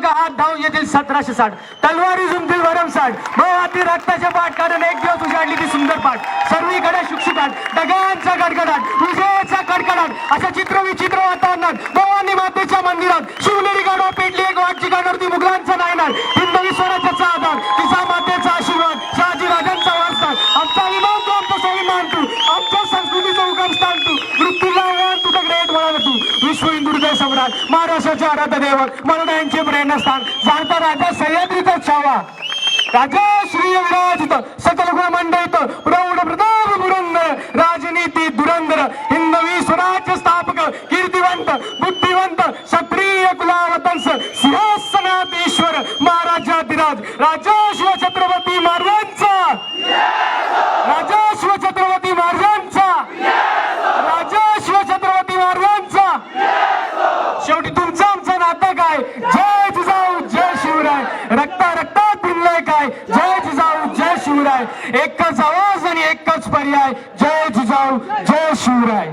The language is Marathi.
का हात धाव येथील 1760 तलवारी झुमतील भरमसाठ भावाती रक्ताच्या पाठ कारण एक दिवस उजाडली ती सुंदर पाठ सर्वीकडे शुकशुकाट डगांचा गडगडाट विजयाचा कडकडाट असं चित्र विचित्र वातावरणात भवानी मातेच्या मंदिरात शिवलेली गाडवा पेटली एक वाटची गाडवरती मुघलांचा नायनाट हिंदवी स्वराज्याचा आधार तिचा मातेचा आशीर्वाद शहाजी राजांचा वारसा आमचा अभिमान तू आमचा स्वाभिमान तू आमच्या संस्कृतीचं उगमस्थान तू मृत्यूला आव्हान तू ग्रेट म्हणाला तू विश्व हिंदू हृदय सम्राट महाराष्ट्राचे आराध्य दैवत मनुष्यांचे प्रेरणास्थान जाणता राजा सह्याद्रीचा छावा राजा श्री विराजित सकल गुण मंडळित प्रौढ प्रताप पुरंदर राजनीती धुरंधर हिंदवी स्वराज्य स्थापक कीर्तिवंत बुद्धिवंत क्षत्रिय कुलावतंस सिंहासनाधीश्वर महाराजाधिराज राजा शिवछत्रपती महाराजांचा राजा शिवछत्रपती महाराजांचा राजा शिवछत्रपती महाराजांचा शेवटी तुमचं आमचं नातं काय जय जिजाऊ जय शिवराय रक्ता रक्तात भिनलंय काय जय जिजाऊ जय शिवराय एकच आवाज आणि एकच पर्याय जय जिजाऊ जय शिवराय।